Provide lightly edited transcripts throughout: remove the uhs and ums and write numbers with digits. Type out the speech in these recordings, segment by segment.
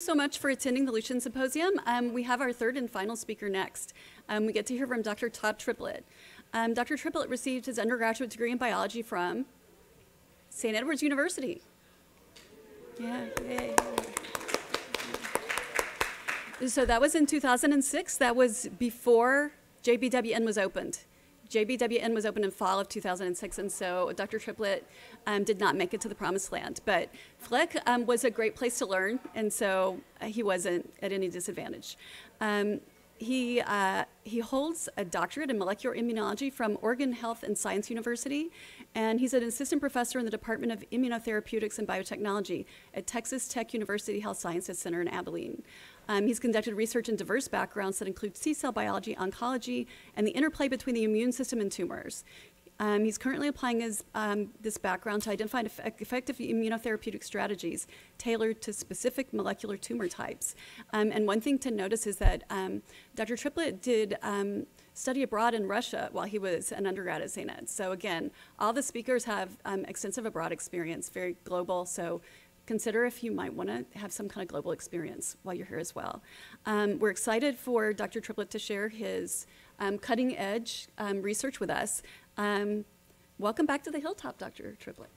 So much for attending the Lucian Symposium. We have our third and final speaker next. We get to hear from Dr. Todd Triplett. Dr. Triplett received his undergraduate degree in biology from St. Edward's University. Yeah, yay. So that was in 2006. That was before JBWN was opened. JBWN was opened in fall of 2006, and so Dr. Triplett did not make it to the promised land. But Flick was a great place to learn, and so he wasn't at any disadvantage. He holds a doctorate in molecular immunology from Oregon Health and Science University, and he's an assistant professor in the Department of Immunotherapeutics and Biotechnology at Texas Tech University Health Sciences Center in Abilene. He's conducted research in diverse backgrounds that include T-cell biology, oncology, and the interplay between the immune system and tumors. He's currently applying this background to identify effective immunotherapeutic strategies tailored to specific molecular tumor types. And one thing to notice is that Dr. Triplett did study abroad in Russia while he was an undergrad at St. Ed. So again, all the speakers have extensive abroad experience, very global. So consider if you might want to have some kind of global experience while you're here as well. We're excited for Dr. Triplett to share his cutting edge research with us. Welcome back to the Hilltop, Dr. Triplett.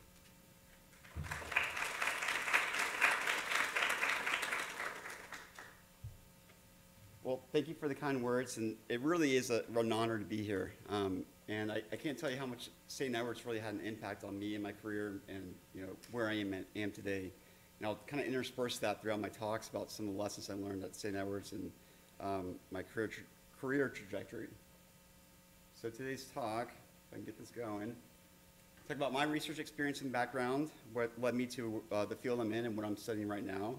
Well, thank you for the kind words, and it really is an honor to be here. And I can't tell you how much St. Edward's really had an impact on me and my career, and where I am today. And I'll kind of intersperse that throughout my talks about some of the lessons I learned at St. Edward's and my career trajectory. So today's talk, if I can get this going, talk about my research experience and background, what led me to the field I'm in and what I'm studying right now.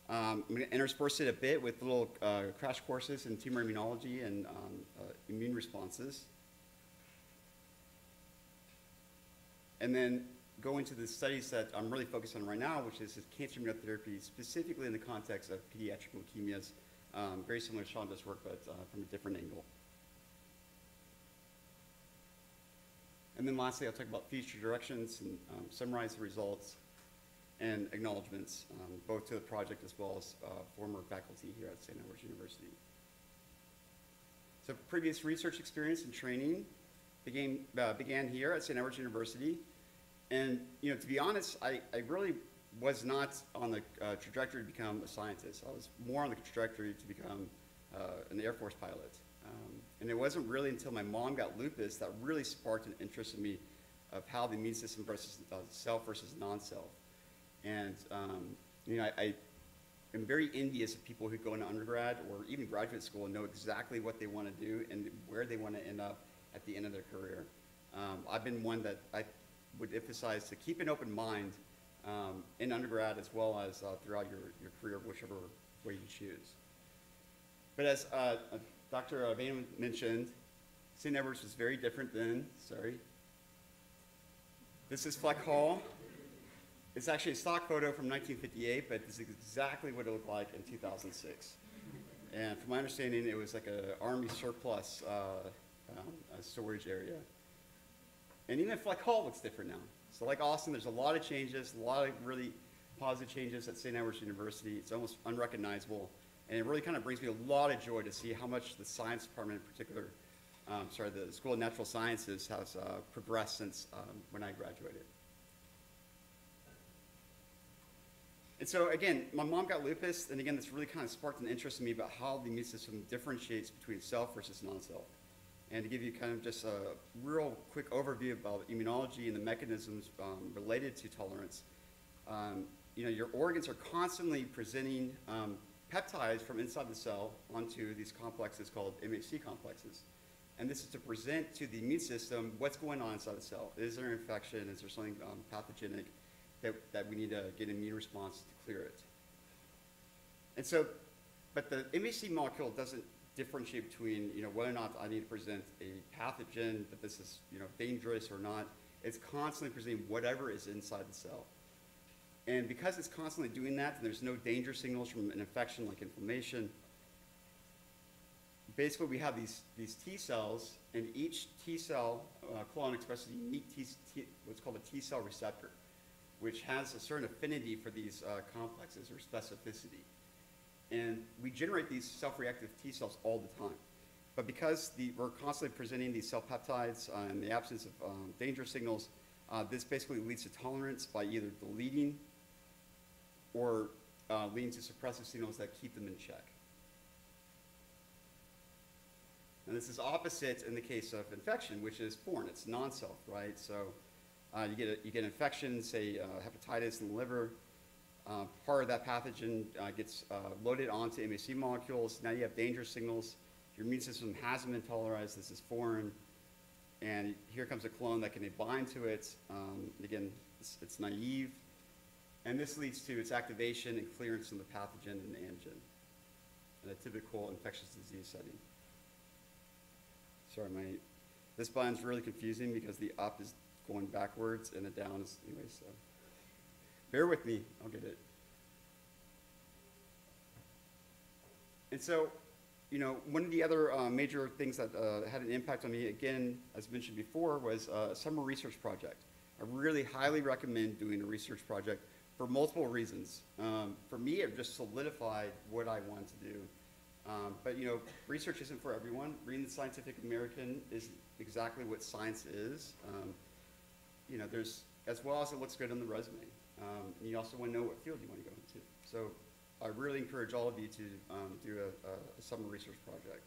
I'm going to intersperse it a bit with little crash courses in tumor immunology and immune responses. And then go into the studies that I'm really focused on right now, which is cancer immunotherapy, specifically in the context of pediatric leukemias, very similar to Shonda's work, but from a different angle. And then lastly, I'll talk about future directions and summarize the results and acknowledgments, both to the project as well as former faculty here at St. Edward's University. So previous research experience and training began here at St. Edward's University. And to be honest, I really was not on the trajectory to become a scientist. I was more on the trajectory to become an Air Force pilot. And it wasn't really until my mom got lupus that really sparked an interest in me of how the immune system versus self versus non-self. And I am very envious of people who go into undergrad or even graduate school and know exactly what they want to do and where they want to end up at the end of their career. I've been one that I would emphasize to keep an open mind in undergrad as well as throughout your career, whichever way you choose. But as Dr. Bain mentioned, St. Edward's was very different then. Sorry. This is Fleck Hall. It's actually a stock photo from 1958, but this is exactly what it looked like in 2006. And from my understanding, it was like an Army surplus storage area. And even Fleck Hall looks different now. So like Austin, there's a lot of changes, a lot of really positive changes at St. Edward's University. It's almost unrecognizable. And it really kind of brings me a lot of joy to see how much the science department in particular, the School of Natural Sciences has progressed since when I graduated. And so again, my mom got lupus, and again, this really kind of sparked an interest in me about how the immune system differentiates between self versus non-self. And to give you kind of just a real quick overview about immunology and the mechanisms related to tolerance, your organs are constantly presenting peptides from inside the cell onto these complexes called MHC complexes. And this is to present to the immune system what's going on inside the cell. Is there an infection? Is there something pathogenic that we need to get an immune response to clear it? And so, but the MHC molecule doesn't differentiate between whether or not I need to present a pathogen, that this is dangerous or not. It's constantly presenting whatever is inside the cell. And because it's constantly doing that, and there's no danger signals from an infection like inflammation, basically we have these T cells, and each T cell clone expresses a unique what's called a T cell receptor. which has a certain affinity for these complexes or specificity. And we generate these self-reactive T cells all the time. But because we're constantly presenting these cell peptides in the absence of danger signals, this basically leads to tolerance by either deleting or leading to suppressive signals that keep them in check. And this is opposite in the case of infection, which is foreign. It's non-self, right? So you get infection, say hepatitis in the liver. Part of that pathogen gets loaded onto MHC molecules. Now you have danger signals. Your immune system hasn't been tolerized. This is foreign. And here comes a clone that can bind to it. Again, it's naive. And this leads to its activation and clearance of the pathogen and the antigen in a typical infectious disease setting. Sorry, this button's really confusing because the up is going backwards and the down is, anyway, so bear with me, I'll get it. And so, one of the other major things that had an impact on me, again, as mentioned before, was a summer research project. I really highly recommend doing a research project for multiple reasons. For me, it just solidified what I wanted to do. But research isn't for everyone. Reading the Scientific American is exactly what science is. There's, as well as it looks good on the resume. You also want to know what field you want to go into. So I really encourage all of you to do a summer research project.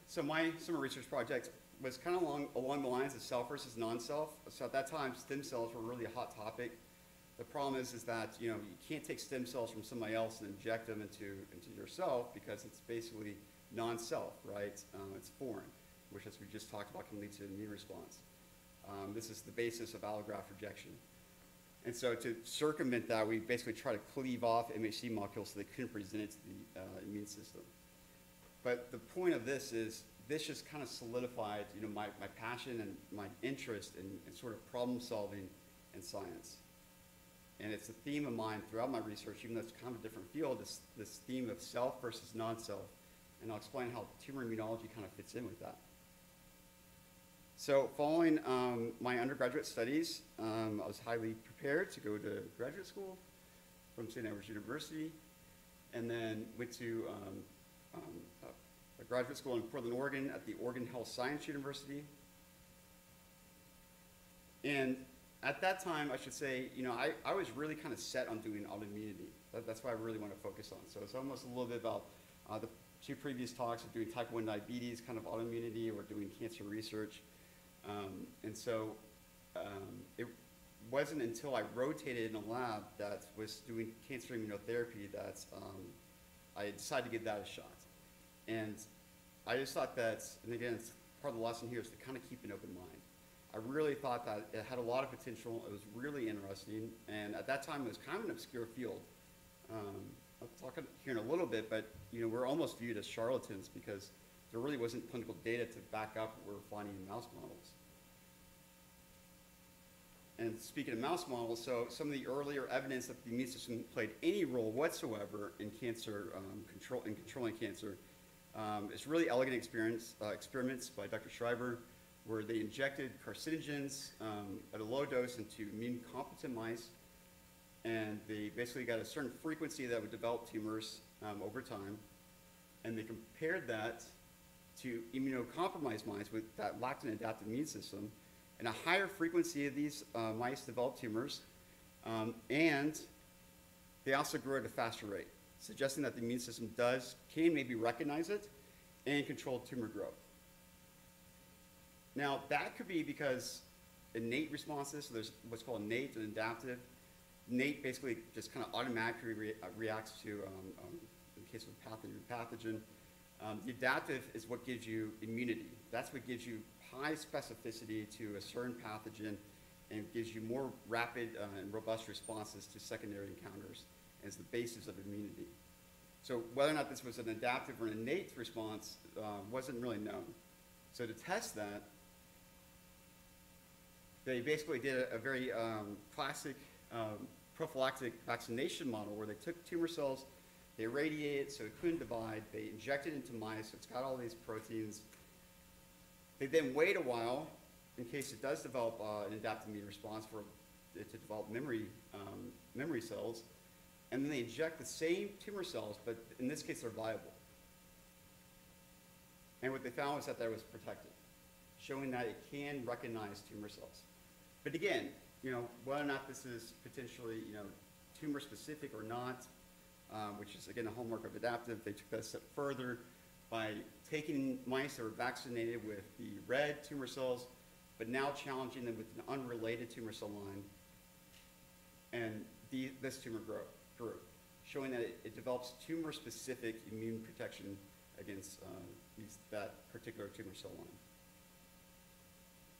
So my summer research project was kind of along the lines of self versus non-self. So at that time, stem cells were really a hot topic. The problem is that you can't take stem cells from somebody else and inject them into yourself because it's basically non-self, right? It's foreign, which, as we just talked about, can lead to an immune response. This is the basis of allograft rejection. And so to circumvent that, we basically try to cleave off MHC molecules so they couldn't present it to the immune system. But the point of this is this just kind of solidified my passion and my interest in sort of problem solving in science. And it's a theme of mine throughout my research, even though it's kind of a different field, this theme of self versus non-self. And I'll explain how tumor immunology kind of fits in with that. So following my undergraduate studies, I was highly prepared to go to graduate school from St. Edward's University, and then went to a graduate school in Portland, Oregon at the Oregon Health Science University. And at that time, I should say, I was really kind of set on doing autoimmunity. That's what I really want to focus on. So it's almost a little bit about the two previous talks of doing type 1 diabetes, kind of autoimmunity, or doing cancer research. And so it wasn't until I rotated in a lab that was doing cancer immunotherapy that I decided to give that a shot. And I just thought that, and again, it's part of the lesson here is to kind of keep an open mind. I really thought that it had a lot of potential. It was really interesting. And at that time, it was kind of an obscure field. I'll talk here in a little bit, but we're almost viewed as charlatans because there really wasn't clinical data to back up what we're finding in mouse models. And speaking of mouse models, so some of the earlier evidence that the immune system played any role whatsoever in cancer controlling cancer is really elegant experiments by Dr. Schreiber, where they injected carcinogens at a low dose into immune-competent mice, and they basically got a certain frequency that would develop tumors over time, and they compared that to immunocompromised mice with that lacked an adaptive immune system, and a higher frequency of these mice developed tumors, and they also grew at a faster rate, suggesting that the immune system can maybe recognize it and control tumor growth. Now, that could be because innate responses, so there's what's called innate and adaptive. Innate basically just kind of automatically reacts to, in the case of pathogen. The adaptive is what gives you immunity. That's what gives you high specificity to a certain pathogen and gives you more rapid and robust responses to secondary encounters as the basis of immunity. So whether or not this was an adaptive or an innate response wasn't really known. So to test that, they basically did a very classic prophylactic vaccination model where they took tumor cells, they irradiated it so it couldn't divide, they injected it into mice, so it's got all these proteins. They then wait a while in case it does develop an adaptive immune response for it to develop memory cells, and then they inject the same tumor cells, but in this case they're viable. And what they found was that that was protected, showing that it can recognize tumor cells. But again, whether or not this is potentially, tumor specific or not, which is again a hallmark of adaptive, they took that a step further by taking mice that were vaccinated with the red tumor cells, but now challenging them with an unrelated tumor cell line, and this tumor grew, showing that it develops tumor-specific immune protection against that particular tumor cell line.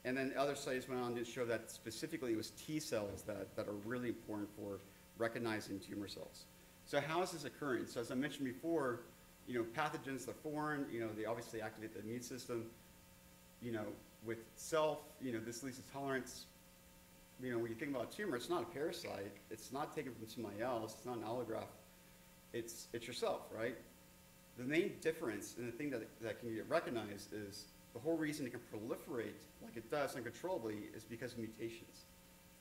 And then other studies went on to show that specifically it was T cells that are really important for recognizing tumor cells. So how is this occurring? So as I mentioned before, pathogens, they're foreign, they obviously activate the immune system. With self, this leads to tolerance. When you think about a tumor, it's not a parasite. It's not taken from somebody else. It's not an allograft. It's yourself, right? The main difference and the thing that can get recognized is the whole reason it can proliferate like it does uncontrollably is because of mutations.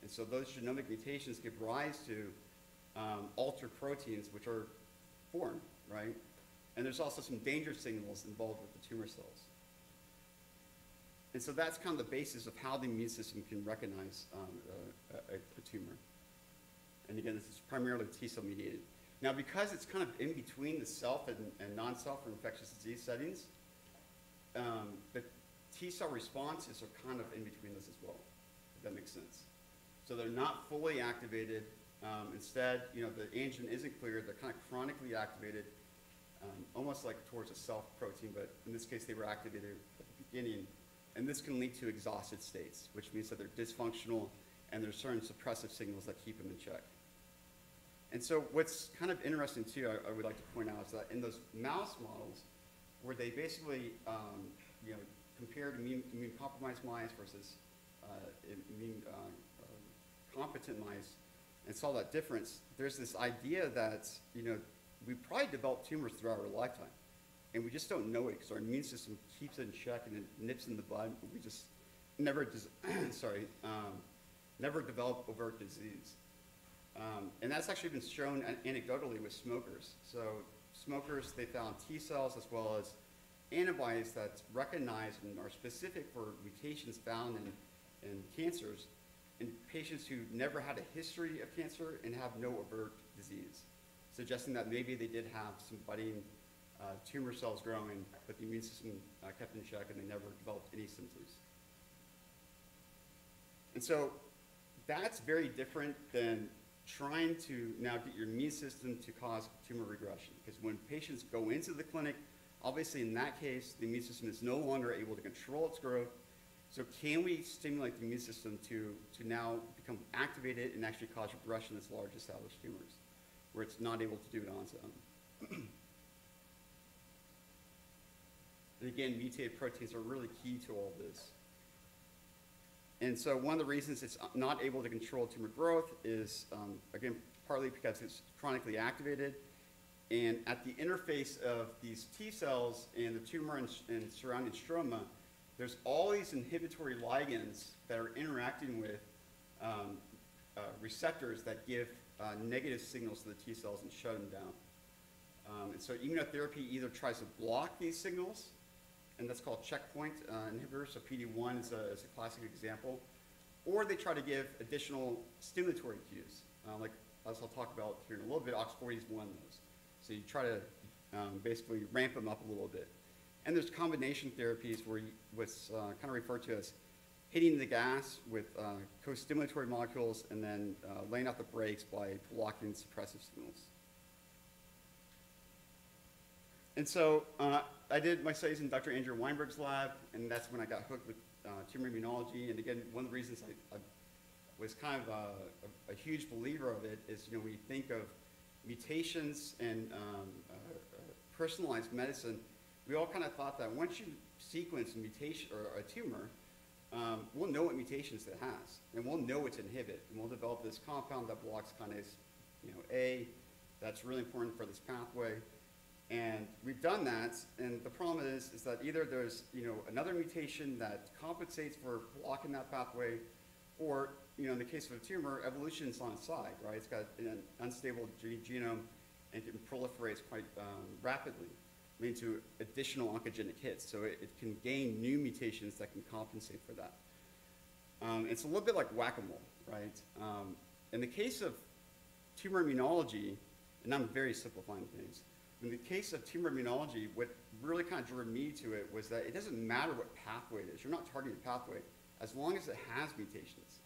And so those genomic mutations give rise to altered proteins, which are foreign, right? And there's also some danger signals involved with the tumor cells. And so that's kind of the basis of how the immune system can recognize a tumor. And again, this is primarily T-cell mediated. Now, because it's kind of in between the self and non-self for infectious disease settings, the T-cell responses are kind of in between this as well, if that makes sense. So they're not fully activated. Instead, the antigen isn't cleared. They're kind of chronically activated, almost like towards a self protein, but in this case, they were activated at the beginning. And this can lead to exhausted states, which means that they're dysfunctional and there's certain suppressive signals that keep them in check. And so what's kind of interesting too, I would like to point out, is that in those mouse models, where they basically compared immune compromised mice versus immune competent mice, and saw that difference, there's this idea that we probably develop tumors throughout our lifetime. And we just don't know it because our immune system keeps it in check and it nips in the bud. We just never, never develop overt disease. And that's actually been shown anecdotally with smokers. So smokers, they found T cells as well as antibodies that recognize and are specific for mutations found in cancers in patients who never had a history of cancer and have no overt disease, suggesting that maybe they did have some budding tumor cells growing, but the immune system kept in check and they never developed any symptoms. And so that's very different than trying to now get your immune system to cause tumor regression. Because when patients go into the clinic, obviously in that case, the immune system is no longer able to control its growth. So can we stimulate the immune system to now become activated and actually cause regression in large established tumors, where it's not able to do it on its own? And again, mutated proteins are really key to all this. And so one of the reasons it's not able to control tumor growth is, again, partly because it's chronically activated. And at the interface of these T cells and the tumor and surrounding stroma, there's all these inhibitory ligands that are interacting with receptors that give negative signals to the T cells and shut them down. And so immunotherapy either tries to block these signals, and that's called checkpoint inhibitors, so PD-1 is a classic example, or they try to give additional stimulatory cues, like as I'll talk about here in a little bit. OX40 is one of those. So you try to basically ramp them up a little bit. And there's combination therapies where what's kind of referred to as hitting the gas with co-stimulatory molecules and then laying out the brakes by blocking suppressive signals. And so I did my studies in Dr. Andrew Weinberg's lab, and that's when I got hooked with tumor immunology. And again, one of the reasons I was kind of a huge believer of it is, when you think of mutations and personalized medicine, we all kind of thought that once you sequence a mutation or a tumor, we'll know what mutations it has, and we'll know what to inhibit, and we'll develop this compound that blocks kinase A, that's really important for this pathway. And we've done that, and the problem is that either there's another mutation that compensates for blocking that pathway, or in the case of a tumor, evolution's on its side, right? It's got an unstable genome and can proliferate quite rapidly, leading to additional oncogenic hits. So it can gain new mutations that can compensate for that. It's a little bit like whack-a-mole, right? In the case of tumor immunology, and I'm very simplifying things, in the case of tumor immunology, what really kind of drew me to it was that it doesn't matter what pathway it is. You're not targeting the pathway as long as it has mutations.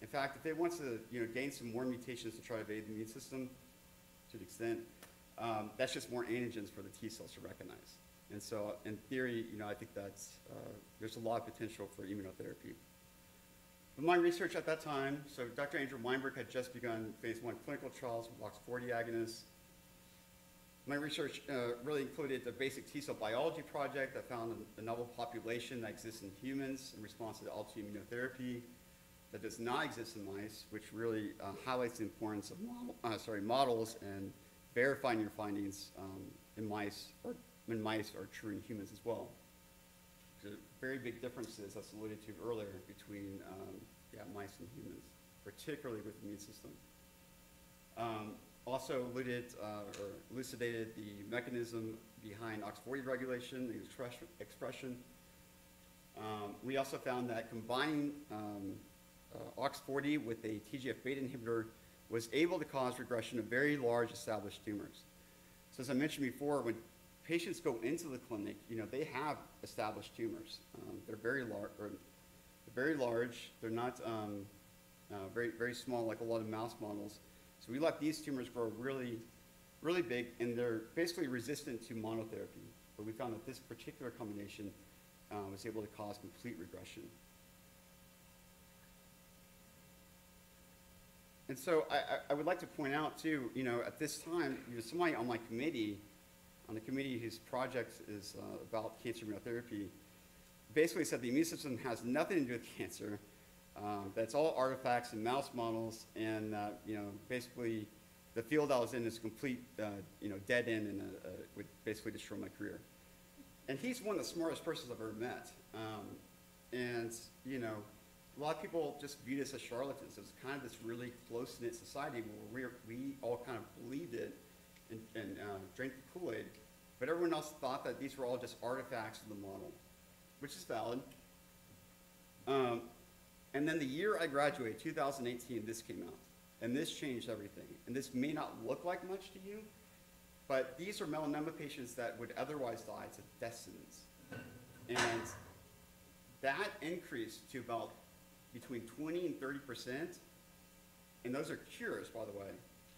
In fact, if it wants to gain some more mutations to try to evade the immune system to an extent, that's just more antigens for the T cells to recognize. And so in theory, I think that's, there's a lot of potential for immunotherapy. But my research at that time, so Dr. Andrew Weinberg had just begun phase 1 clinical trials with OX40 agonists. My research really included the basic T cell biology project that found a novel population that exists in humans in response to the alto immunotherapy that does not exist in mice, which really highlights the importance of models and verifying your findings in mice are true in humans as well. There's very big differences, as alluded to earlier, between mice and humans, particularly with the immune system. Also elucidated the mechanism behind OX40 regulation and expression. We also found that combining OX40 with a TGF-beta inhibitor was able to cause regression of very large established tumors. So as I mentioned before, when patients go into the clinic, they have established tumors. They're very large. They're not very small like a lot of mouse models. So we let these tumors grow really, really big, and they're basically resistant to monotherapy. But we found that this particular combination was able to cause complete regression. And so I would like to point out too, at this time, somebody on my committee, on the committee whose project is about cancer immunotherapy, basically said the immune system has nothing to do with cancer. That's all artifacts and mouse models, and basically the field I was in is a complete dead end, and would basically destroy my career. And he's one of the smartest persons I've ever met. And a lot of people just viewed us as charlatans. It was kind of this really close-knit society where we all kind of believed it and drank the Kool-Aid, but everyone else thought that these were all just artifacts of the model, which is valid. And then the year I graduated, 2018, this came out. And this changed everything. And this may not look like much to you, but these are melanoma patients that would otherwise die. It's a death sentence. And that increased to about between 20 and 30%. And those are cures, by the way,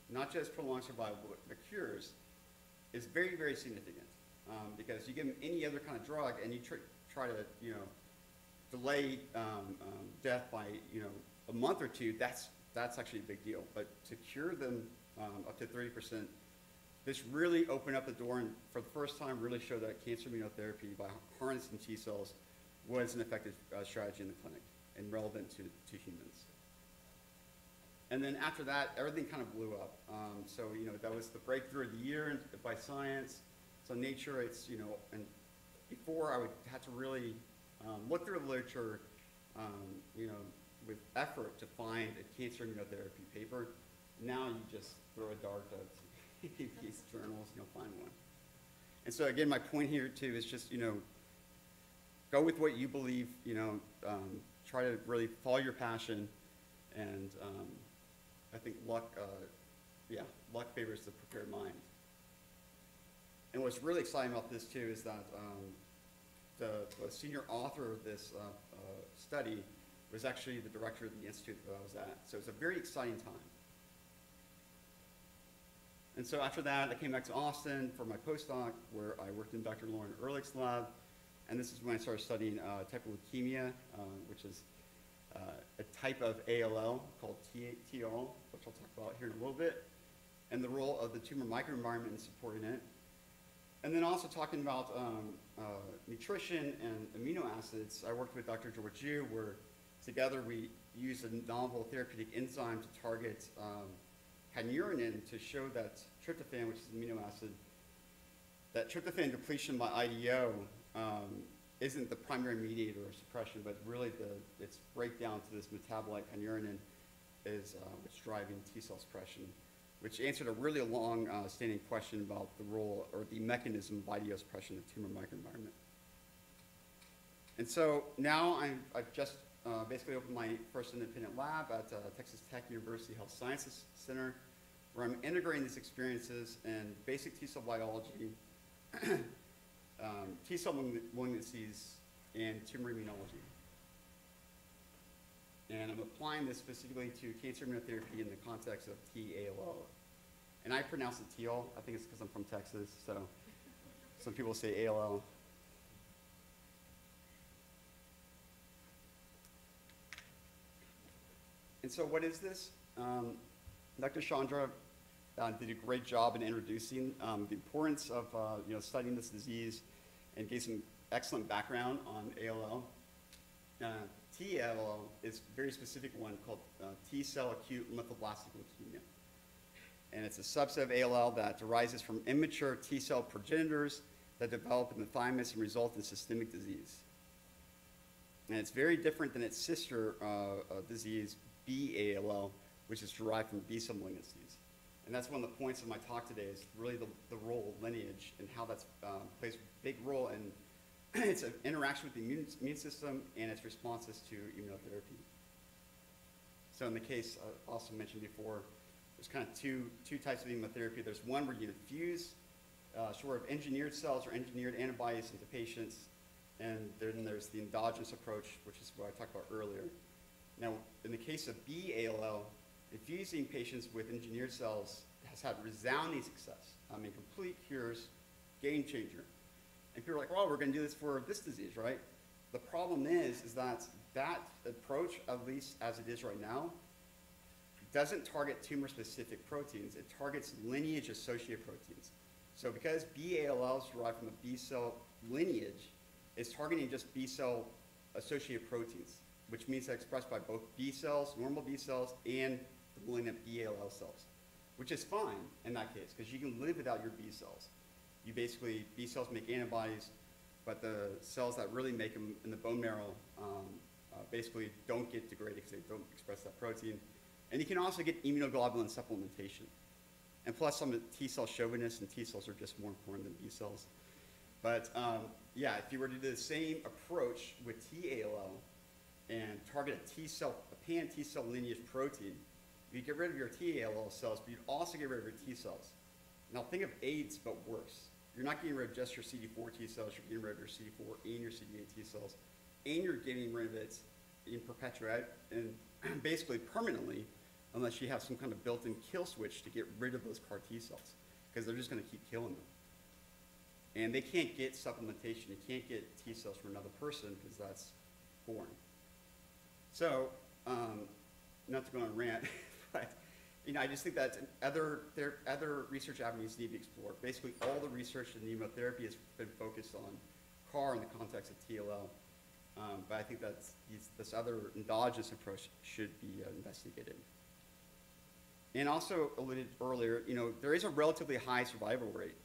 not just prolonged survival, but cures is very, very significant. Because you give them any other kind of drug and you try to, delay death by a month or two, that's actually a big deal. But to cure them up to 30%, this really opened up the door and for the first time really showed that cancer immunotherapy by harnessing T cells was an effective strategy in the clinic and relevant to humans. And then after that, everything kind of blew up. So that was the breakthrough of the year by science. So Nature, it's and before I would have to really look through the literature, with effort to find a cancer immunotherapy paper. Now you just throw a dart at these journals and you'll find one. And so again, my point here too is just, go with what you believe, try to really follow your passion, and I think luck favors the prepared mind. And what's really exciting about this too is that the senior author of this study was actually the director of the institute that I was at. So it's a very exciting time. And so after that, I came back to Austin for my postdoc, where I worked in Dr. Lauren Ehrlich's lab. And this is when I started studying a type of leukemia, which is a type of ALL called TL, which I'll talk about here in a little bit, and the role of the tumor microenvironment in supporting it. And then also talking about nutrition and amino acids, I worked with Dr. Georgiou, where together we used a novel therapeutic enzyme to target kynurenine to show that tryptophan, which is an amino acid, that tryptophan depletion by IDO isn't the primary mediator of suppression, but really its breakdown to this metabolite kynurenine is what's driving T cell suppression, which answered a really long standing question about the role or the mechanism of IDO suppression in the tumor microenvironment. And so now I've just basically opened my first independent lab at Texas Tech University Health Sciences Center, where I'm integrating these experiences in basic T cell biology, T cell malignancies, and tumor immunology. And I'm applying this specifically to cancer immunotherapy in the context of TALL. And I pronounce it TAL. I think it's because I'm from Texas, so some people say ALL. And so what is this? Dr. Chandra did a great job in introducing the importance of studying this disease and gave some excellent background on ALL. TALL is a very specific one called T-cell acute lymphoblastic leukemia. And it's a subset of ALL that arises from immature T-cell progenitors that develop in the thymus and result in systemic disease. And it's very different than its sister disease, B-ALL, which is derived from B-cell malignancies. And that's one of the points of my talk today is really the role of lineage and how that plays a big role in its interaction with the immune system and its responses to immunotherapy. So in the case I also mentioned before, there's kind of two types of immunotherapy. There's one where you infuse sort of engineered cells or engineered antibodies into patients, and then there's the endogenous approach, which is what I talked about earlier. Now, in the case of B-ALL, infusing patients with engineered cells has had resounding success. I mean, complete cures, game changer. And people are like, well, we're going to do this for this disease, right? The problem is that approach, at least as it is right now, doesn't target tumor-specific proteins. It targets lineage-associated proteins. So because B-ALL is derived from a B-cell lineage, it's targeting just B-cell associated proteins, which means they're expressed by both B cells, normal B cells, and the malignant B-ALL cells, which is fine in that case, because you can live without your B cells. You basically, B cells make antibodies, but the cells that really make them in the bone marrow basically don't get degraded because they don't express that protein. And you can also get immunoglobulin supplementation. And plus, some T-cell chauvinists and T-cells are just more important than B cells. But yeah, if you were to do the same approach with TALL and target a pan T-cell lineage protein, you'd get rid of your TALL cells, but you'd also get rid of your T cells. Now think of AIDS, but worse. You're not getting rid of just your CD4 T cells, you're getting rid of your CD4 and your CD8 T cells, and you're getting rid of it in perpetuity and basically permanently, unless you have some kind of built-in kill switch to get rid of those CAR T cells, because they're just going to keep killing them. And they can't get supplementation. You can't get T cells from another person because that's foreign. So, not to go on a rant, but I just think that other research avenues need to be explored. Basically, all the research in immunotherapy has been focused on CAR in the context of TLL. But I think that this other endogenous approach should be investigated. And also alluded earlier, there is a relatively high survival rate.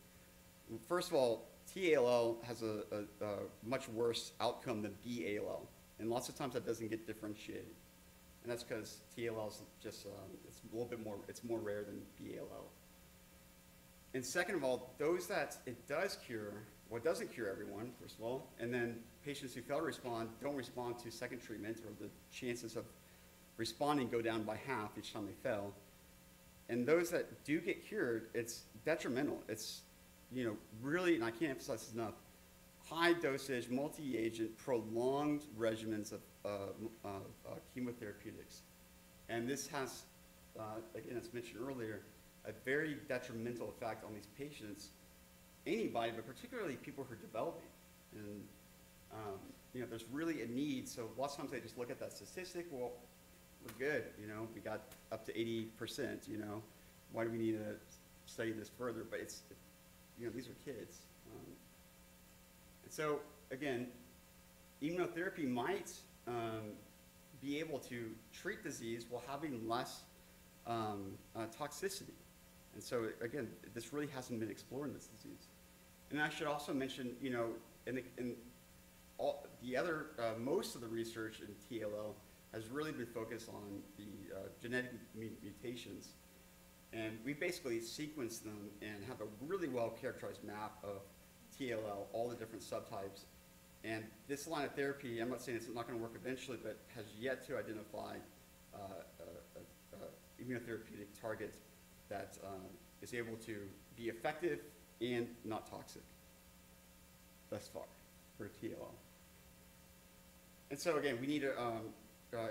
First of all, TALL has a much worse outcome than BALL, and lots of times that doesn't get differentiated. And that's because TALL is just, it's a little bit more, it's more rare than BALL. And second of all, those that it does cure, well, it doesn't cure everyone, first of all, and then patients who fail to respond don't respond to second treatment, or the chances of responding go down by half each time they fail. And those that do get cured, it's detrimental. It's, really, and I can't emphasize this enough, high dosage, multi-agent, prolonged regimens of chemotherapeutics. And this has, again, as mentioned earlier, a very detrimental effect on these patients, anybody, but particularly people who are developing. And, there's really a need. So lots of times they just look at that statistic, well, we're good, we got up to 80%, why do we need to study this further? But it's, these are kids. And so, again, immunotherapy might be able to treat disease while having less toxicity. And so, again, this really hasn't been explored in this disease. And I should also mention, most of the research in TLL has really been focused on the genetic mutations. And we basically sequenced them and have a really well-characterized map of TLL, all the different subtypes. And this line of therapy, I'm not saying it's not going to work eventually, but has yet to identify immunotherapeutic target that is able to be effective and not toxic thus far for TLL. And so again, we need to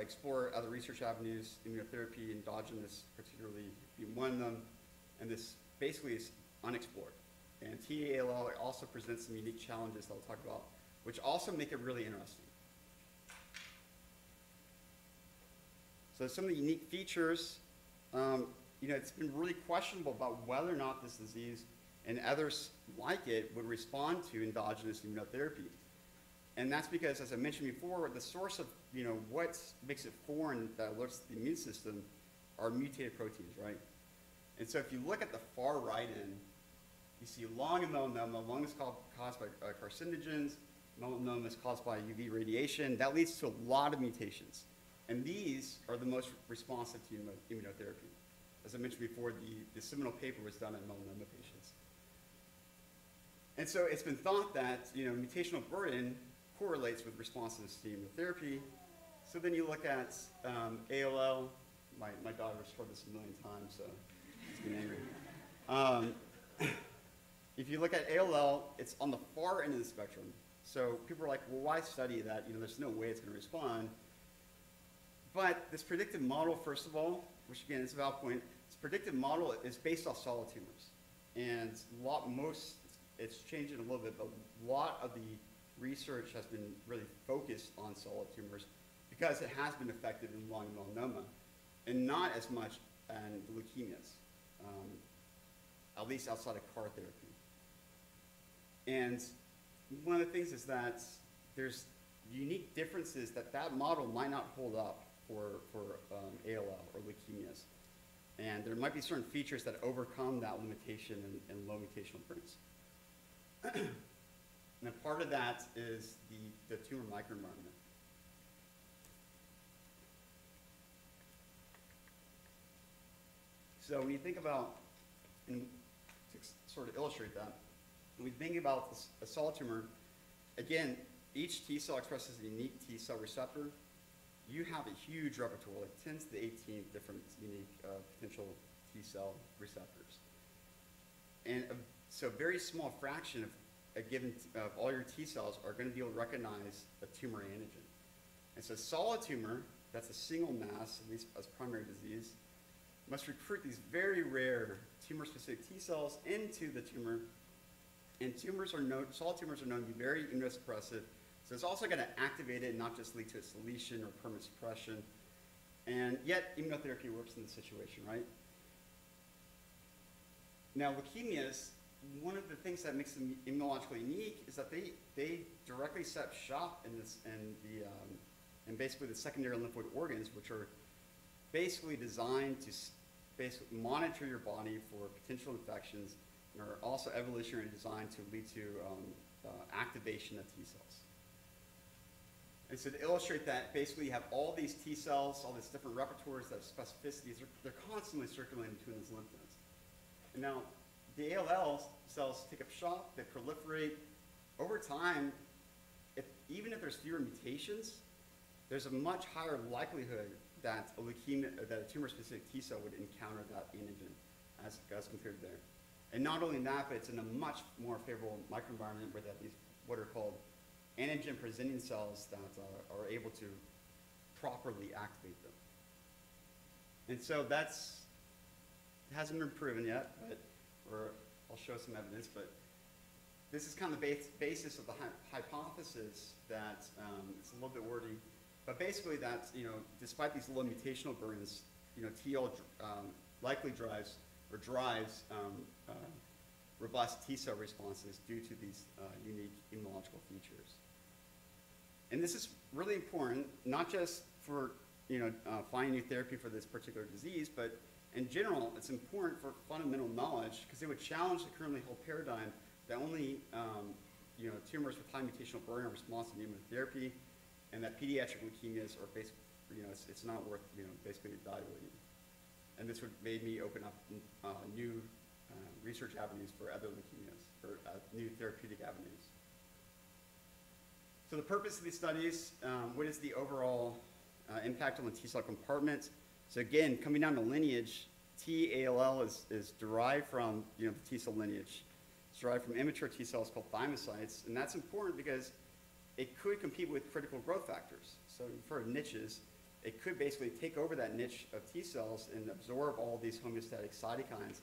explore other research avenues, immunotherapy, endogenous particularly being one of them, and this basically is unexplored. And TLL also presents some unique challenges that I'll talk about, which also make it really interesting. So some of the unique features, it's been really questionable about whether or not this disease and others like it would respond to endogenous immunotherapy. And that's because, as I mentioned before, the source of what makes it foreign that alerts the immune system are mutated proteins, right? And so if you look at the far right end, you see lung and melanoma. Lung is caused by carcinogens. Melanoma is caused by UV radiation. That leads to a lot of mutations. And these are the most responsive to immunotherapy. As I mentioned before, the seminal paper was done on melanoma patients. And so it's been thought that mutational burden correlates with responsiveness to immunotherapy. So then you look at ALL. My daughter's heard this a million times, so she's getting angry. If you look at ALL, it's on the far end of the spectrum. So people are like, well, why study that? There's no way it's going to respond. But this predictive model, first of all, which again is a valid point, this predictive model is based off solid tumors. And it's changing a little bit, but a lot of the research has been really focused on solid tumors because it has been effective in lung melanoma and not as much in leukemias, at least outside of CAR therapy. And one of the things is that there's unique differences that model might not hold up for ALL or leukemias. And there might be certain features that overcome that limitation in low mutational burdens. And a part of that is the tumor microenvironment. So when you think about, and to sort of illustrate that, when we think about a solid tumor, again, each T cell expresses a unique T cell receptor. You have a huge repertoire, like 10 to the 18 different unique potential T cell receptors. And so a very small fraction of all your T cells are going to be able to recognize a tumor antigen. And so solid tumor, that's a single mass, at least as primary disease, must recruit these very rare tumor-specific T cells into the tumor. And solid tumors are known to be very immunosuppressive. So it's also going to activate it and not just lead to its deletion or permanent suppression. And yet, immunotherapy works in this situation, right? Now, leukemias, one of the things that makes them immunologically unique is that they directly set shop in basically the secondary lymphoid organs, which are basically designed to basically monitor your body for potential infections and are also evolutionarily designed to lead to activation of T cells. And so to illustrate that, basically you have all these T cells, all these different repertoires that have specificities, they're constantly circulating between these lymph nodes. And now, the ALL cells take up shop, they proliferate. Over time, even if there's fewer mutations, there's a much higher likelihood that a tumor-specific T cell would encounter that antigen as compared to there. And not only that, but it's in a much more favorable microenvironment where they have these what are called antigen-presenting cells that are able to properly activate them. And so it hasn't been proven yet, or I'll show some evidence, but this is kind of the basis of the hypothesis that it's a little bit wordy, but basically that despite these low mutational burdens, TL likely drives robust T cell responses due to these unique immunological features. And this is really important, not just for finding new therapy for this particular disease, but in general, it's important for fundamental knowledge because it would challenge the currently held paradigm the only tumors with high mutational burden are responsive to immunotherapy, and that pediatric leukemias are basically, it's not worth, basically evaluating. And this would made me open up new research avenues for other leukemias, or new therapeutic avenues. So the purpose of these studies, what is the overall impact on the T cell compartment? So again, coming down to lineage, T-ALL is derived from the T cell lineage. It's derived from immature T cells called thymocytes, and that's important because it could compete with critical growth factors. So for niches, it could basically take over that niche of T cells and absorb all these homeostatic cytokines.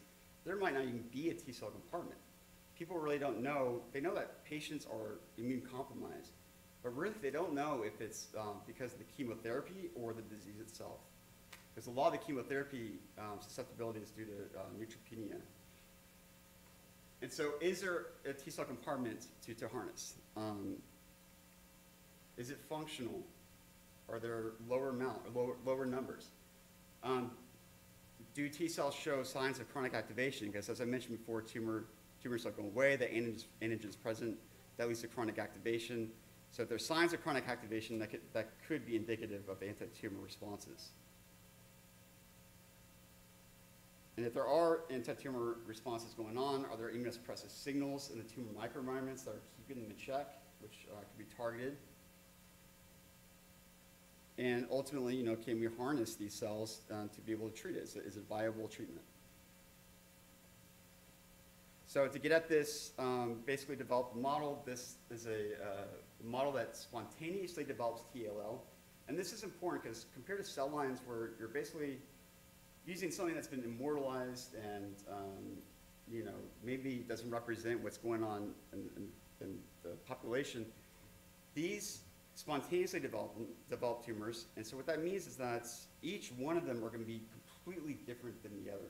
There might not even be a T cell compartment. People really don't know. They know that patients are immune compromised, but really they don't know if it's because of the chemotherapy or the disease itself. Because a lot of the chemotherapy susceptibility is due to neutropenia. And so is there a T cell compartment to harness? Is it functional? Are there lower numbers? Do T cells show signs of chronic activation? Because as I mentioned before, tumors are going away, the antigen is present, that leads to chronic activation. So if there's signs of chronic activation, that could be indicative of anti-tumor responses. And if there are anti-tumor responses going on, are there immunosuppressive signals in the tumor microenvironments that are keeping them in check, which could be targeted? And ultimately, can we harness these cells to be able to treat it? Is it viable treatment? So to get at this, basically developed a model. This is a model that spontaneously develops TLL. And this is important because compared to cell lines where you're basically using something that's been immortalized and maybe doesn't represent what's going on in the population, these spontaneously develop tumors. And so what that means is that each one of them are going to be completely different than the other.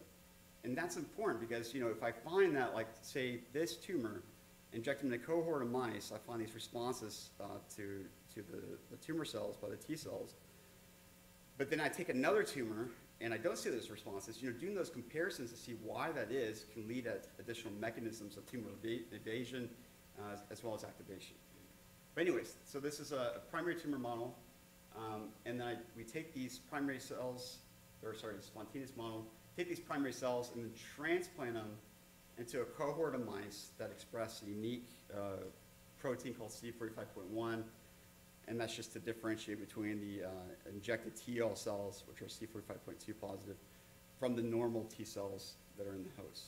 And that's important because, if I find that, like, say, this tumor, inject them in a cohort of mice, I find these responses to the tumor cells by the T cells. But then I take another tumor and I don't see those responses. Doing those comparisons to see why that is can lead to additional mechanisms of tumor evasion as well as activation. But anyways, so this is a primary tumor model, and then we take these primary cells, spontaneous model, take these primary cells and then transplant them into a cohort of mice that express a unique protein called CD45.1, and that's just to differentiate between the injected TL cells, which are CD45.2 positive, from the normal T cells that are in the host.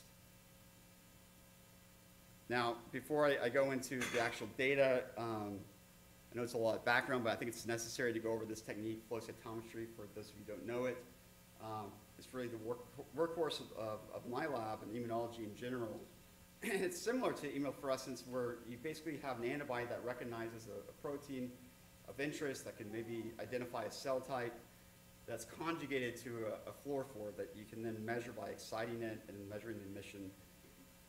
Now, before I go into the actual data, I know it's a lot of background, but I think it's necessary to go over this technique, flow cytometry, for those of you who don't know it. It's really the workhorse of my lab and immunology in general. And it's similar to immunofluorescence, where you basically have an antibody that recognizes a protein of interest that can maybe identify a cell type that's conjugated to a fluorophore that you can then measure by exciting it and measuring the emission.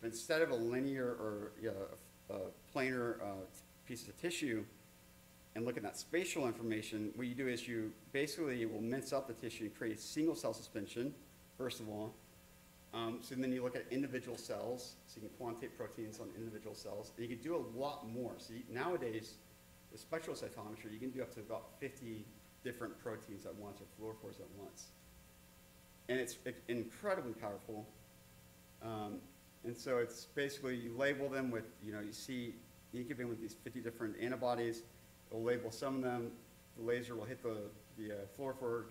But instead of a linear or a planar piece of tissue and look at that spatial information, what you do is you basically will mince up the tissue and create a single cell suspension, first of all. So then you look at individual cells, so you can quantitate proteins on individual cells, and you can do a lot more. So nowadays, with spectral cytometry, you can do up to about 50 different proteins at once, or fluorophores at once. And it's incredibly powerful. And so it's basically, you label them with, you give in with these 50 different antibodies. It'll label some of them. The laser will hit the fluorophore,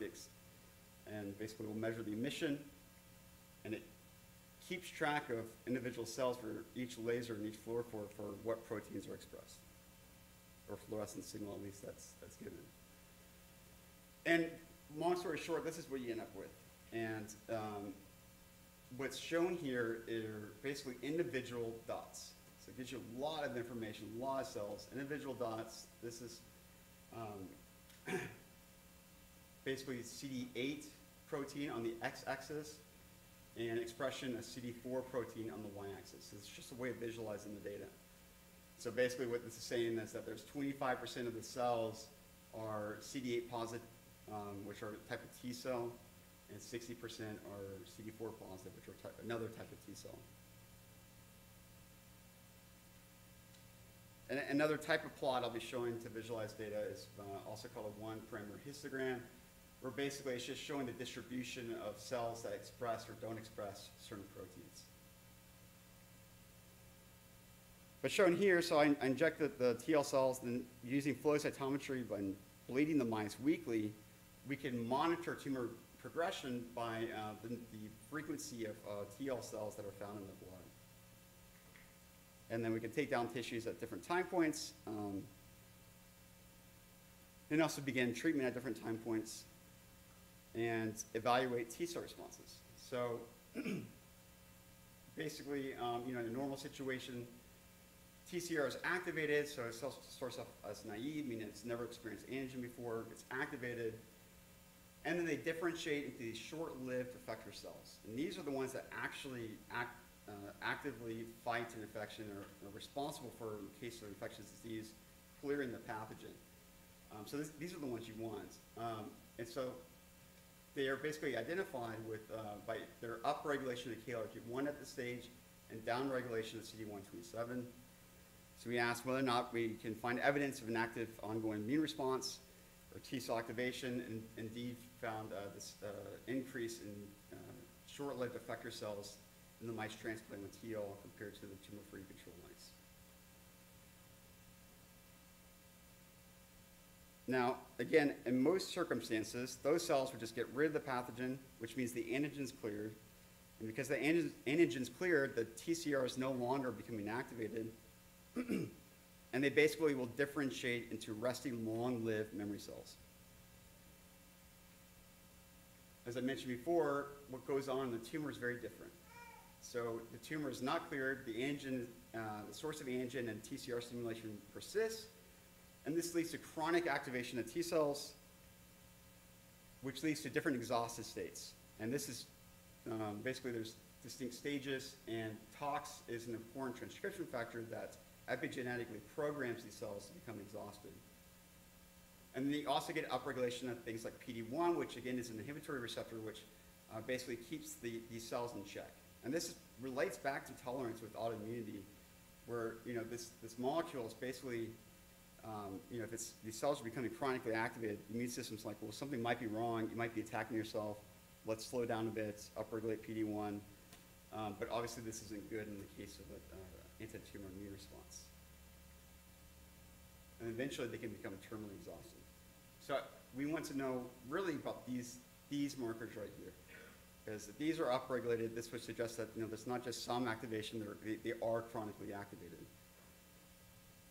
and basically will measure the emission. And it keeps track of individual cells for each laser and each fluorophore for what proteins are expressed, or fluorescent signal, at least that's given. And long story short, this is what you end up with. And what's shown here are basically individual dots. So it gives you a lot of information, a lot of cells, individual dots. This is basically CD8 protein on the x-axis and expression of CD4 protein on the y-axis. So it's just a way of visualizing the data. So basically what this is saying is that there's 25% of the cells are CD8 positive, which are a type of T cell, and 60% are CD4 positive, which are another type of T cell. Another type of plot I'll be showing to visualize data is also called a one-parameter histogram, where basically it's just showing the distribution of cells that express or don't express certain proteins. But shown here, so I injected the TL cells, then using flow cytometry and bleeding the mice weekly, we can monitor tumor progression by the frequency of TL cells that are found in the blood. And then we can take down tissues at different time points, and also begin treatment at different time points, and evaluate T-cell responses. So basically, in a normal situation, TCR is activated, so it starts off as naive, meaning it's never experienced antigen before, it's activated, and then they differentiate into these short-lived effector cells. And these are the ones that actually actively fight an infection or are responsible for, in case of infectious disease, clearing the pathogen. So these are the ones you want. And so they are basically identified with, by their upregulation of KLRG1 at this stage and downregulation of CD127. So we asked whether or not we can find evidence of an active ongoing immune response or T-cell activation, and indeed found this increase in short-lived effector cells in the mice transplanted with TL compared to the tumor-free control mice. Now, again, in most circumstances, those cells would just get rid of the pathogen, which means the antigen's cleared. And because the antigen's cleared, the TCR is no longer becoming activated, and they basically will differentiate into resting long-lived memory cells. As I mentioned before, what goes on in the tumor is very different. So the tumor is not cleared, the antigen, the source of antigen and TCR stimulation persists, and this leads to chronic activation of T cells, which leads to different exhausted states. And this is, basically there's distinct stages, and tox is an important transcription factor that epigenetically programs these cells to become exhausted. And then you also get upregulation of things like PD-1, which again is an inhibitory receptor, which basically keeps these cells in check. And this relates back to tolerance with autoimmunity, where this molecule is basically, if these cells are becoming chronically activated, the immune system's like, well, something might be wrong, you might be attacking yourself, let's slow down a bit, upregulate PD-1. But obviously this isn't good in the case of an anti-tumor immune response. And eventually they can become terminally exhausted. So we want to know really about these markers right here. Because if these are upregulated, this would suggest that there's not just some activation, they are chronically activated.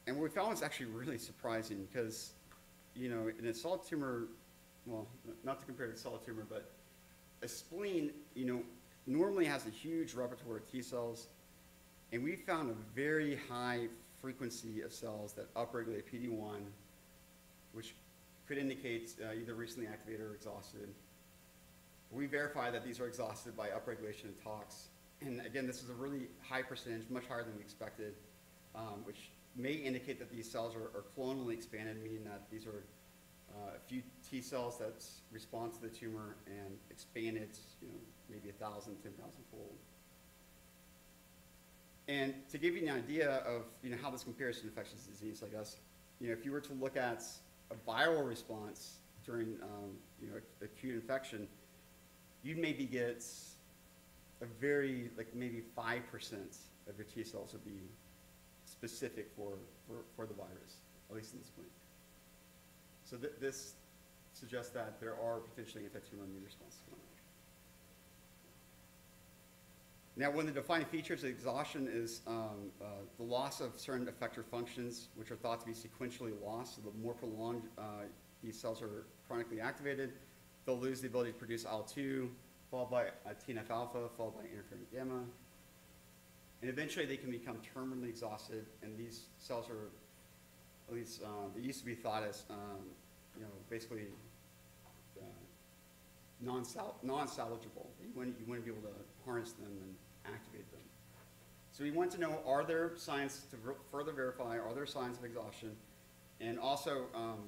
And what we found was actually really surprising because, in a solid tumor, well, not to compare to solid tumor, but a spleen, normally has a huge repertoire of T cells, and we found a very high frequency of cells that upregulate PD-1, which could indicate either recently activated or exhausted. We verified that these are exhausted by upregulation of tox. And again, this is a really high percentage, much higher than we expected, which may indicate that these cells are clonally expanded, meaning that these are a few T cells that respond to the tumor and expanded, maybe 1,000, 10,000 fold. And to give you an idea of how this compares to infectious disease, I guess, if you were to look at a viral response during acute infection, you'd maybe get a very, maybe 5% of your T cells would be specific for the virus, at least in this point. So this suggests that there are potentially anti-tumor immune responses going on. Now, one of the defining features of exhaustion is the loss of certain effector functions, which are thought to be sequentially lost. So the more prolonged these cells are chronically activated, they'll lose the ability to produce IL-2, followed by TNF-alpha, followed by interferon gamma. And eventually they can become terminally exhausted, and these cells are, at least they used to be thought as, basically non-salvageable. You wouldn't be able to harness them and activate them. So we want to know, are there signs to further verify, are there signs of exhaustion, and also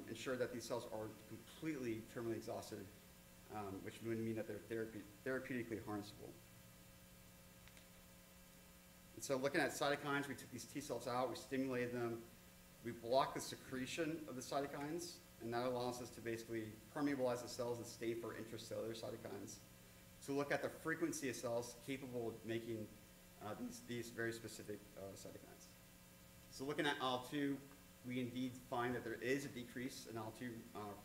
ensure that these cells are completely terminally exhausted, which would mean that they're therapeutically harnessable. And so looking at cytokines, we took these T cells out, we stimulated them, We block the secretion of the cytokines, and that allows us to basically permeabilize the cells and stay for intracellular cytokines. So look at the frequency of cells capable of making these very specific cytokines. So looking at IL-2, we indeed find that there is a decrease in IL-2,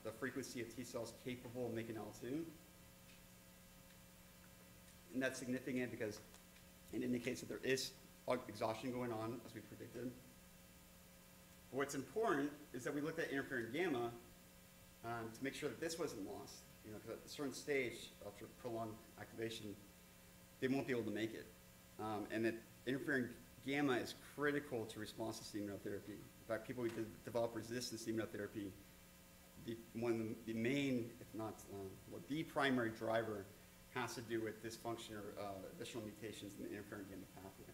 the frequency of T cells capable of making IL-2. And that's significant because it indicates that there is exhaustion going on, as we predicted. But what's important is that we looked at interferon gamma to make sure that this wasn't lost. You know, because at a certain stage, after prolonged activation, they won't be able to make it. And that interferon gamma is critical to responses to immunotherapy. In fact, people who develop resistance to immunotherapy, the main, if not the primary driver, has to do with dysfunction or additional mutations in the interferon gamma pathway.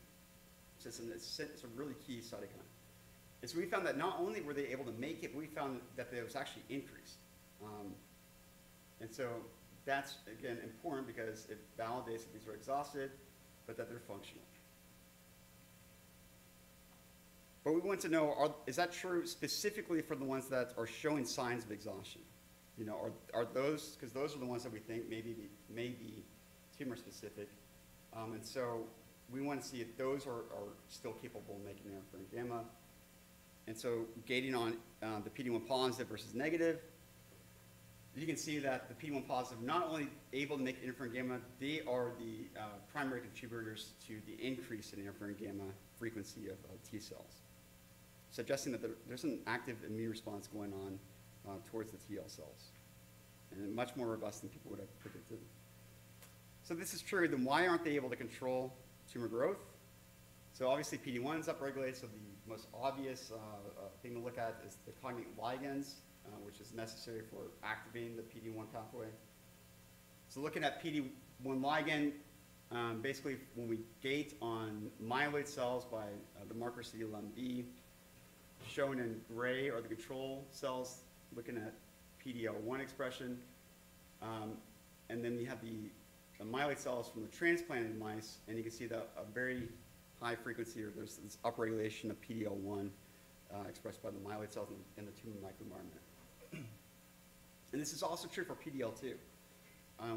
So it's a really key cytokine. And so we found that not only were they able to make it, but we found that it was actually increased. And so that's, again, important because it validates that these are exhausted, but that they're functional. But we want to know, is that true specifically for the ones that are showing signs of exhaustion? You know, are those, because those are the ones that we think may be tumor specific. And so we want to see if those are still capable of making interferon gamma. And so gating on the PD-1 positive versus negative, you can see that the PD-1 positive not only able to make interferon gamma, they are the primary contributors to the increase in interferon gamma frequency of T cells, suggesting that there's an active immune response going on towards the TL cells, and much more robust than people would have predicted. So this is true, then why aren't they able to control tumor growth? So obviously PD-1 is upregulated, so the most obvious thing to look at is the cognate ligands, which is necessary for activating the PD-1 pathway. So looking at PD-1 ligand, basically when we gate on myeloid cells by the marker CD11B, shown in gray are the control cells, looking at PD-L1 expression. And then you have the myeloid cells from the transplanted mice, and you can see that a very high frequency, or there's this upregulation of PD-L1 expressed by the myeloid cells in the tumor microenvironment. And this is also true for PD-L2,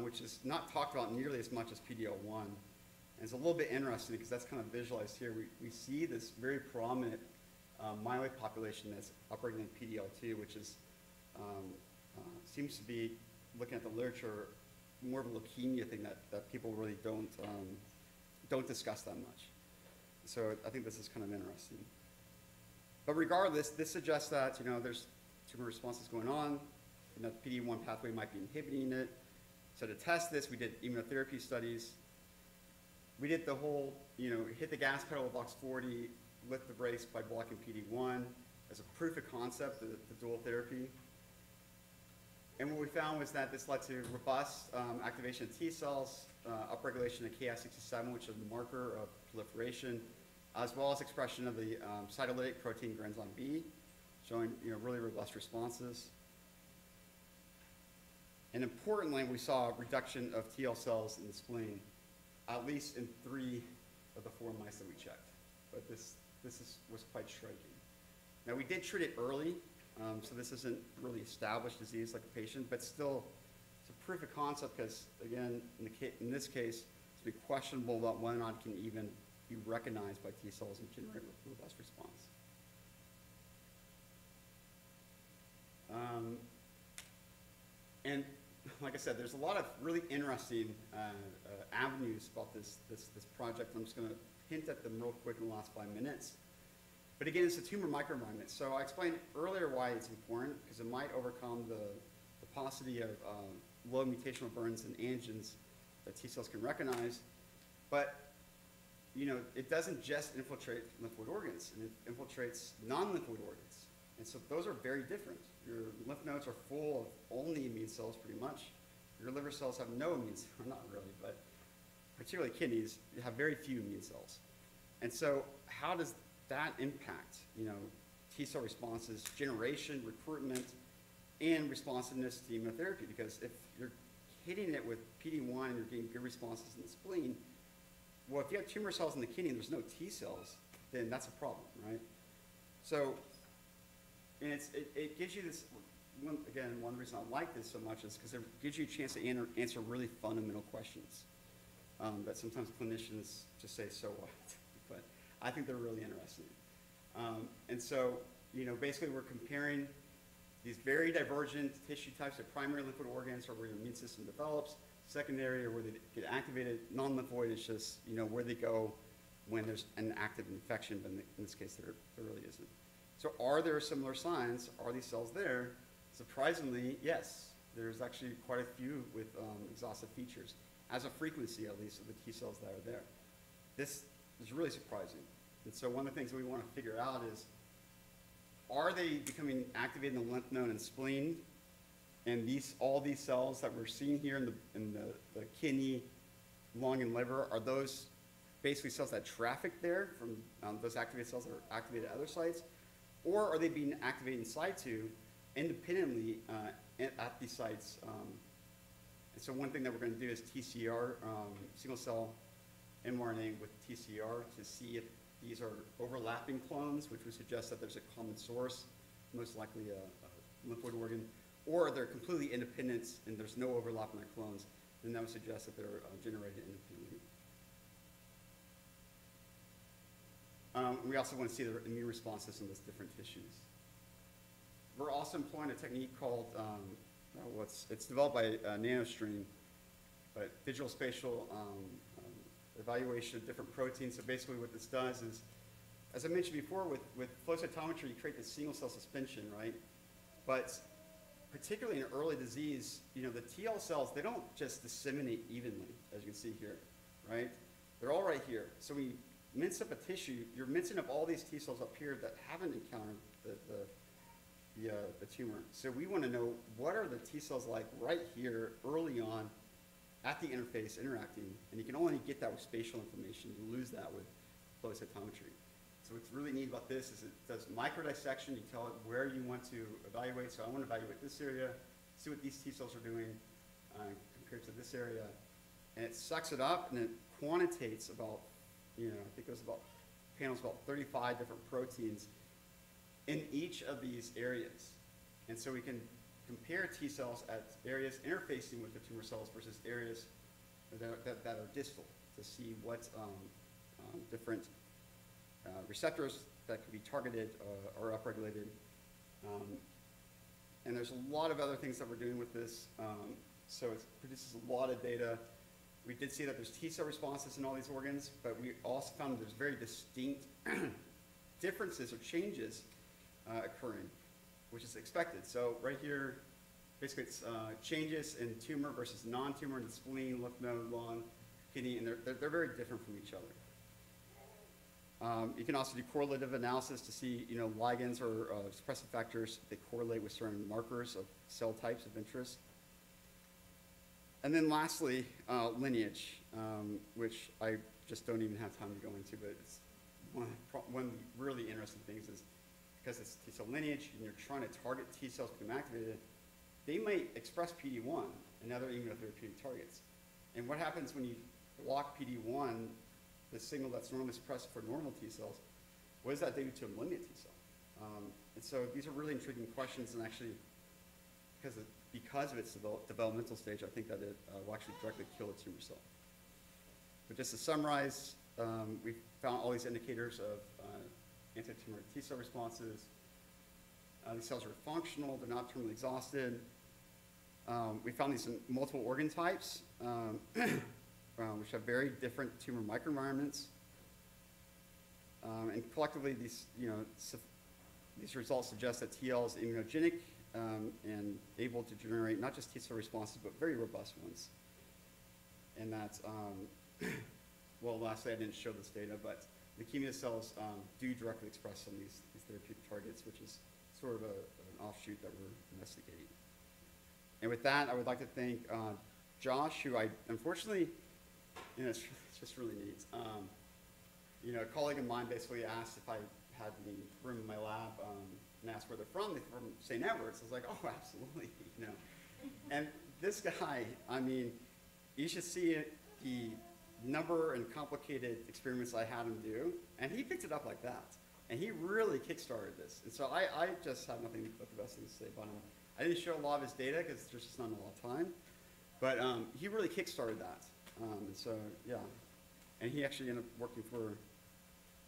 which is not talked about nearly as much as PD-L1. And it's a little bit interesting because that's kind of visualized here. We see this very prominent myeloid population that's upregulating PD-L2, which is seems to be, looking at the literature, more of a leukemia thing that people really don't discuss that much. So I think this is kind of interesting. But regardless, this suggests that, you know, there's tumor responses going on, and that the PD-1 pathway might be inhibiting it. So to test this, we did immunotherapy studies. We did the whole, you know, hit the gas pedal at box 40, lift the brakes by blocking PD-1 as a proof of concept, the dual therapy. And what we found was that this led to robust activation of T cells, upregulation of Ki67, which is a marker of proliferation, as well as expression of the cytolytic protein granzyme B, showing, you know, really robust responses. And importantly, we saw a reduction of TL cells in the spleen, at least in 3 of the 4 mice that we checked. But this was quite striking. Now, we did treat it early, so this isn't really established disease like a patient, but still, it's a proof of concept because, again, in this case, it's been questionable about whether or not it can even be recognized by T cells and generate a robust response. And like I said, there's a lot of really interesting avenues about this project. I'm just going to hint at them real quick in the last 5 minutes. But again, it's a tumor microenvironment. So I explained earlier why it's important, because it might overcome the paucity of low mutational burdens and antigens that T cells can recognize. But you know, it doesn't just infiltrate lymphoid organs, and it infiltrates non-lymphoid organs. And so those are very different. Your lymph nodes are full of only immune cells pretty much. Your liver cells have no immune cells, not really, but particularly kidneys, have very few immune cells. And so how does that impact, you know, T cell responses, generation, recruitment, and responsiveness to immunotherapy? Because if you're hitting it with PD-1 and you're getting good responses in the spleen, well, if you have tumor cells in the kidney and there's no T cells, then that's a problem, right? So And it gives you this, one reason I like this so much is because it gives you a chance to answer really fundamental questions that sometimes clinicians just say, so what? But I think they're really interesting. And so, basically we're comparing these very divergent tissue types of primary lymphoid organs, or where your immune system develops, secondary, or where they get activated. Non-lymphoid is just, where they go when there's an active infection, but in this case, there really isn't. So are there similar signs? Are these cells there? Surprisingly, yes. There's actually quite a few with exhaustive features, as a frequency at least, of the T cells that are there. This is really surprising. And so one of the things we want to figure out is, are they becoming activated in the lymph node and spleen? And all these cells that we're seeing here in the kidney, lung, and liver, are those basically cells that traffic there from those activated cells that are activated at other sites? Or are they being activated in situ independently at these sites? And so one thing that we're going to do is TCR, single cell mRNA with TCR, to see if these are overlapping clones, which would suggest that there's a common source, most likely a lymphoid organ, or they're completely independent and there's no overlap in their clones, then that would suggest that they're generated independently. We also want to see the immune responses in those different tissues. We're also employing a technique called, it's developed by NanoString, but digital spatial evaluation of different proteins. So basically what this does is, as I mentioned before, with flow cytometry, you create this single cell suspension, right? But particularly in early disease, the TL cells, they don't just disseminate evenly, as you can see here, right? They're all right here. So we mince up a tissue, you're mincing up all these T cells up here that haven't encountered the tumor. So we want to know, what are the T cells like right here early on at the interface interacting, and you can only get that with spatial information. You lose that with flow cytometry. So what's really neat about this is it does microdissection. You tell it where you want to evaluate. So I want to evaluate this area, see what these T cells are doing compared to this area, and it sucks it up and it quantitates about, I think it was about, panels about 35 different proteins in each of these areas. And so we can compare T cells at areas interfacing with the tumor cells versus areas that are distal, to see what different receptors that could be targeted or upregulated. And there's a lot of other things that we're doing with this. So it produces a lot of data. We did see that there's T cell responses in all these organs, but we also found that there's very distinct differences or changes occurring, which is expected. So right here, basically it's changes in tumor versus non-tumor in the spleen, lymph node, lung, kidney, and they're very different from each other. You can also do correlative analysis to see, ligands or suppressive factors. They correlate with certain markers of cell types of interest. And then lastly, lineage, which I just don't even have time to go into, but it's one of the really interesting things is, because it's T cell lineage and you're trying to target T cells to become activated, they might express PD-1 and other immunotherapeutic targets. And what happens when you block PD-1, the signal that's normally suppressed for normal T cells, what does that do to a malignant T cell? And so these are really intriguing questions, and actually, because of its developmental stage, I think that it will actually directly kill a tumor cell. But just to summarize, we found all these indicators of anti-tumor T cell responses. These cells are functional, they're not terminally exhausted. We found these in multiple organ types, which have very different tumor microenvironments. And collectively, these results suggest that TL is immunogenic and able to generate not just T cell responses, but very robust ones. And that's, well, lastly, I didn't show this data, but leukemia cells do directly express some of these therapeutic targets, which is sort of an offshoot that we're investigating. And with that, I would like to thank Josh, who I, unfortunately, it's just really neat. A colleague of mine basically asked if I had any room in my lab and asked where they're from. They're from St. Edward's. I was like, oh, absolutely, And this guy, I mean, you should see it, the number and complicated experiments I had him do, and he picked it up like that. And he really kickstarted this. And so I just have nothing but the best things to say about him. I didn't show a lot of his data because there's just not a lot of time. But he really kickstarted that. And so, yeah. And he actually ended up working for,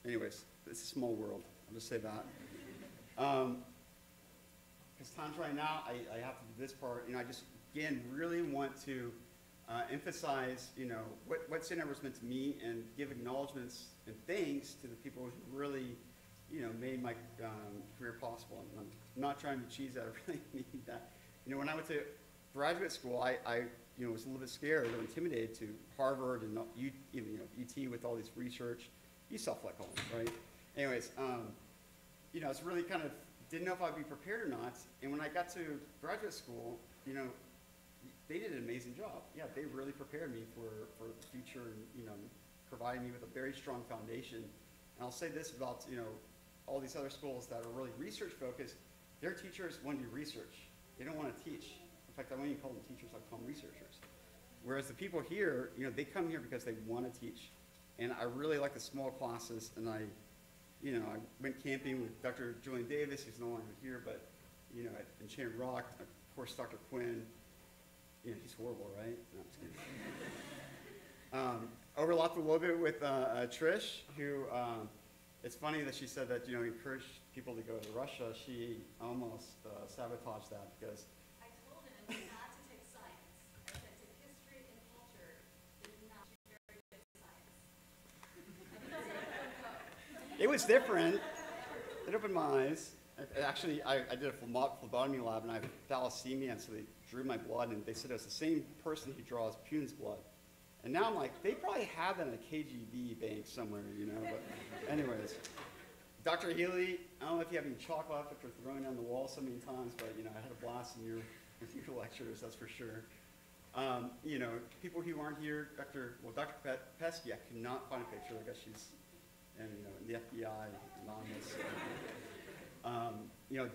anyways, it's a small world. I'll just say that. Because time's running out, I have to do this part. I just, again, really want to emphasize, what St. Edward's meant to me and give acknowledgments and thanks to the people who really, made my career possible. And I'm not trying to cheese that. I really mean that. When I went to graduate school, I was a little bit scared or intimidated to Harvard and even UT with all this research. You self-like right? Anyways, it's really kind of didn't know if I'd be prepared or not. And when I got to graduate school, they did an amazing job. Yeah, they really prepared me for the future and, providing me with a very strong foundation. And I'll say this about, all these other schools that are really research focused, their teachers want to do research. They don't want to teach. In fact, I won't even call them teachers, I call them researchers. Whereas the people here, they come here because they want to teach. And I really like the small classes, and I went camping with Dr. Julian Davis, who's no longer here, but, at Enchanted Rock, of course, Dr. Quinn. He's horrible, right? No, I'm just kidding. Overlapped a little bit with Trish, who, it's funny that she said that, encouraged people to go to Russia. She almost sabotaged that because I told him not to take science. I said take history and culture. It is not very good science. it was different. It opened my eyes. Actually, I did a phlebotomy lab, and I have thalassemia, and so they drew my blood, and they said it was the same person who draws Putin's blood. And now I'm like, they probably have that in a KGB bank somewhere, But anyways, Dr. Healy, I don't know if you have any chalk left after throwing down the wall so many times, but I had a blast in your lectures, that's for sure. People who aren't here, Dr. Pesky, I could not find a picture. I guess she's in the FBI, anonymous.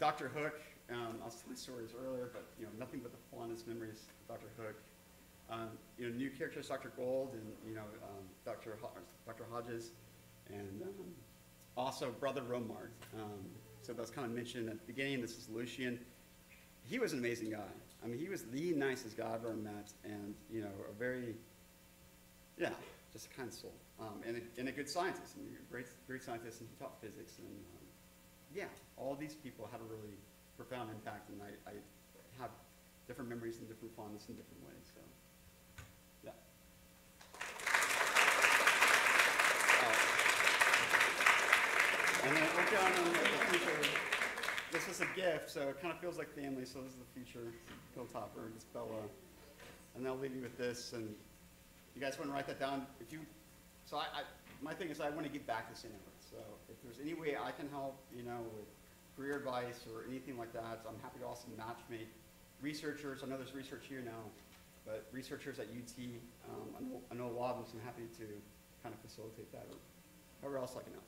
Dr. Hook, I was telling stories earlier, but nothing but the fondest memories of Dr. Hook. New characters, Dr. Gold and Dr. Hodges, and also Brother Romard. So that was kind of mentioned at the beginning. This is Lucian. He was an amazing guy. I mean, he was the nicest guy I've ever met, and a very, just a kind soul, and a good scientist, and a great scientist, and he taught physics, and all these people had a really profound impact, and I have different memories and different fondness in different ways. So, yeah. And then look down on the future. This is a gift, so it kind of feels like family. So this is the future Hilltopper, it's Bella, and I'll leave you with this. And you guys want to write that down? My thing is I want to give back to St. Edward's. So if there's any way I can help, with career advice or anything like that, I'm happy to also matchmake researchers. I know there's research here now, but researchers at UT, I know a lot of them, so I'm happy to kind of facilitate that or however else I can help.